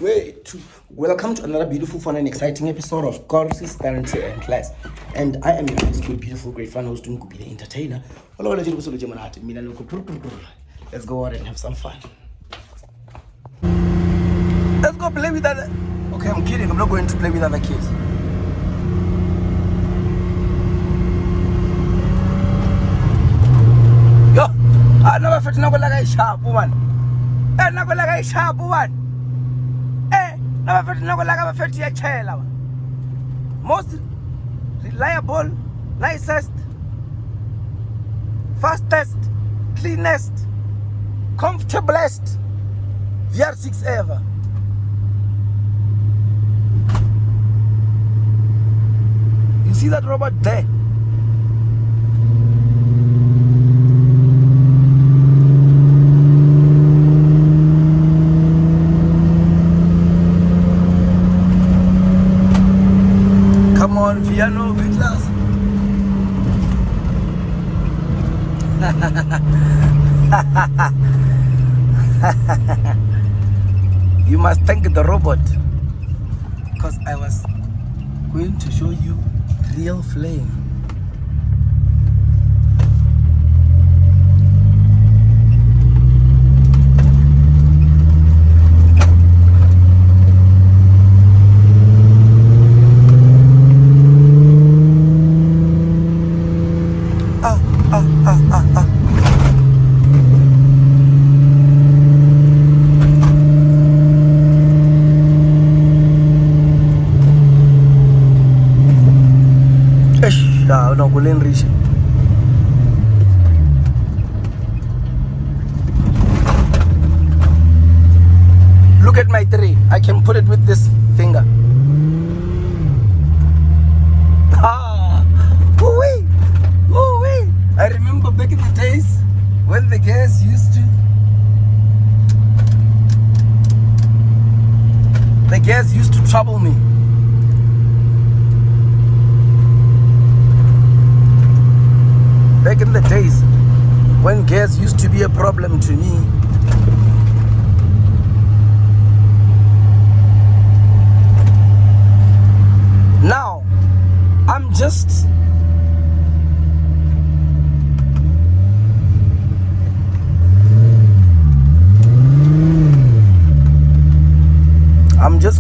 Welcome to another beautiful, fun, and exciting episode of Consistency and Class. And I am your host, good, beautiful, great fan host, Nkupi, the entertainer. Let's go out and have some fun. Let's go play with other. Okay, I'm kidding. I'm not going to play with other kids. Yo, I never felt no like a sharp one. I never like a sharp one. Never felt no like a 50 child. Most reliable, nicest, fastest, cleanest, comfortablest VR6 ever. You see that robot there? Come on, piano, V-Class. You must thank the robot, because I was going to show you real flame. No, look at my tree. I can put it with this finger. Ooh-wee. Ooh-wee. I remember back in the days when the gas used to trouble me. Back in the days when gas used to be a problem to me. Now, I'm just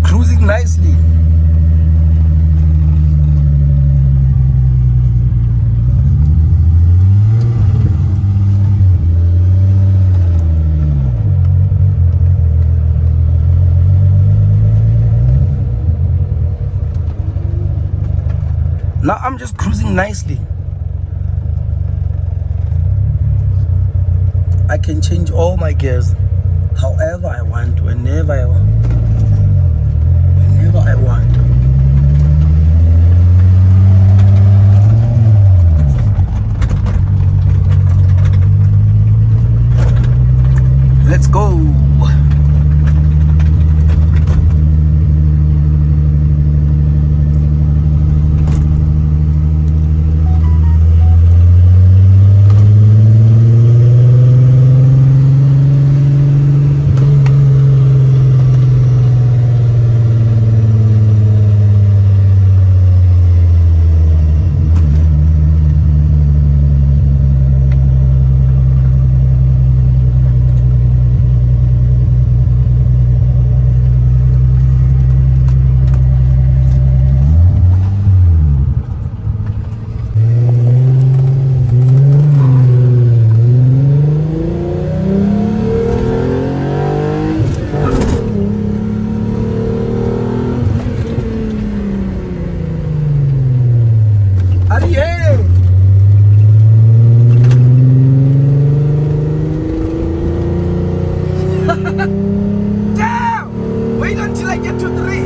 cruising nicely. Now I'm just cruising nicely. I can change all my gears however I want, whenever I want. Let's go. Damn! Wait until I get to 3.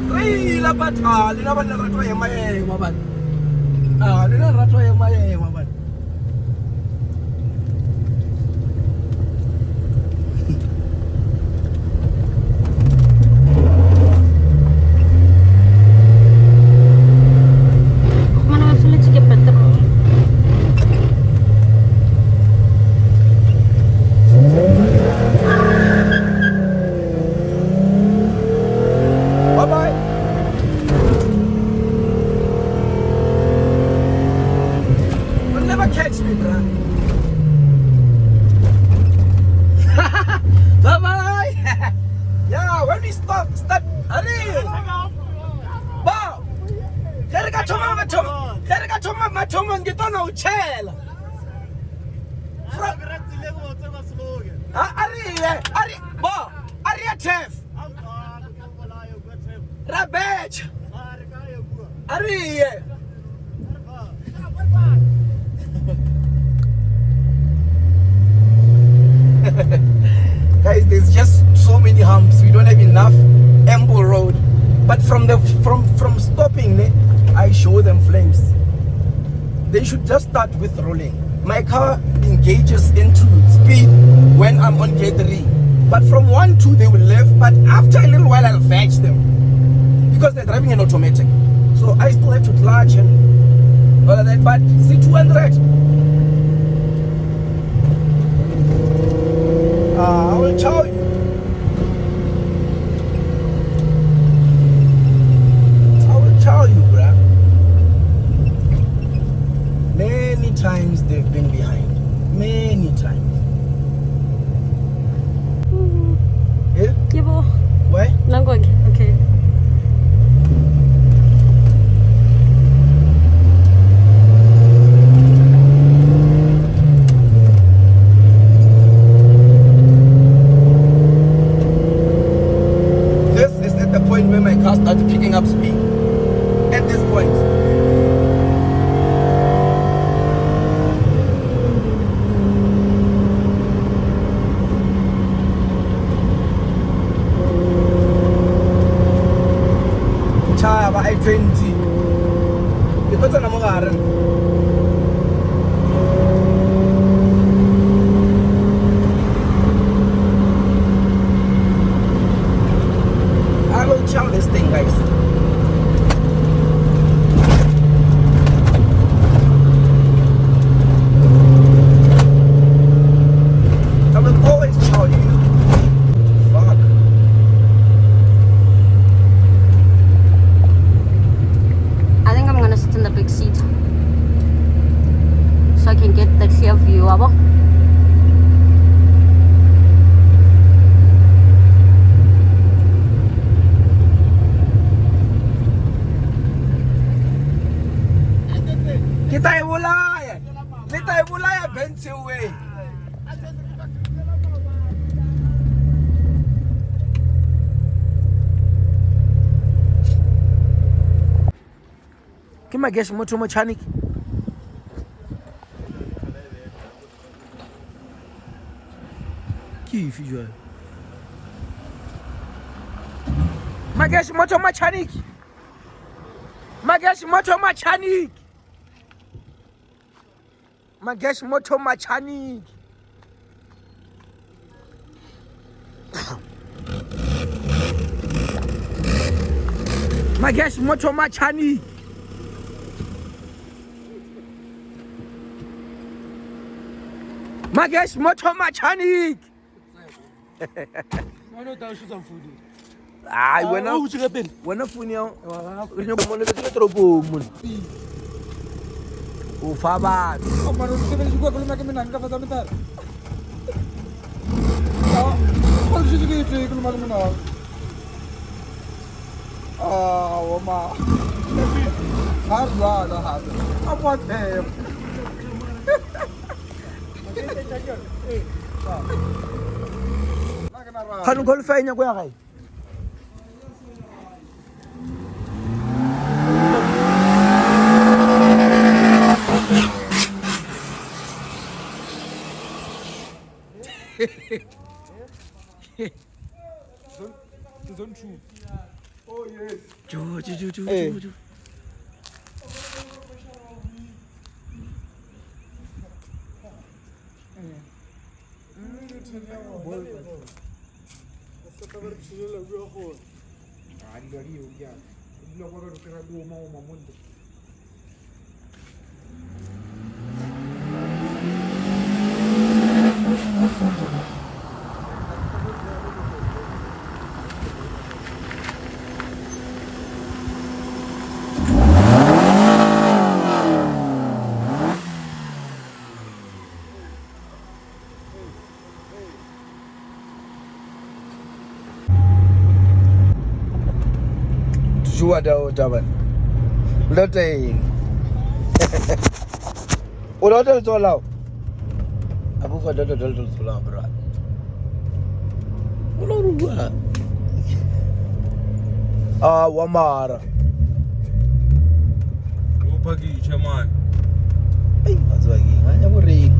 3 lapat. Lina ba ratwa yang maye maban. Lina ratwa yang maye maban. Mana sulit sikit petrol. mathomo ngitona uchela ari tef rabech ari guys, there's just so many humps. We don't have enough ample road. But from stopping, I show them flames. They should just start with rolling. My car engages into speed when I'm on gear 3. But from 1, 2, they will leave. But after a little while, I'll fetch them. Because they're driving an automatic. So I still have to clutch and all of that. But see, 200. I will tell you. Bruh. Many times they've been behind. Many times. Yeah? Yebo. Why? Nangwag. Okay. This is at the point where my car started picking up speed. At this point. Chaba I-20. Because I'm not I will chow this thing, guys. I will always chow you. Fuck. I think I'm gonna sit in the big seat so I can get the clear view. Abo. Kita ibulaya Benz away. Ke magesh motho mechanic. Ki fijwa. Magesh motho mechanic. Magesh motho mechanic. Magesh motor mechanic. Magesh motor mechanic. Magesh motor mechanic. Wano ta shoot some food. Ay, Wano uchi ka pen. wena phone ya re mo le ke tropo mo. O fa ba. Oh mano, se me jugou com que me nanga fazer meter. Qual que joguei tu com o menor? Ah, o ma. Hard rod, hard. Apa tem? Khanu qualify nya go ya gae. Zone 2. Oh yes. Jo. Jua dah taban. Letain. O lo tlo tsola. Abu go tlo tsola bro. O lo rua. Ah, wa mara. Upakisha man. Ai, mazwa ki nganya boreng.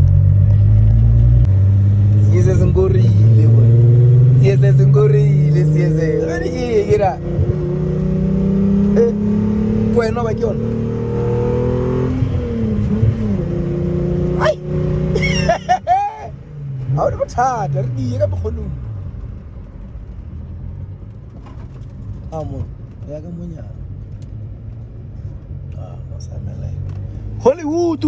Size singorile bo. Size singorile size. Gani ira. Bueno ba ke yona. Ai. Ahora bothata re di ka bokgonong. Amo, ya ka monyana. Ah, no sa mela. Hollywood.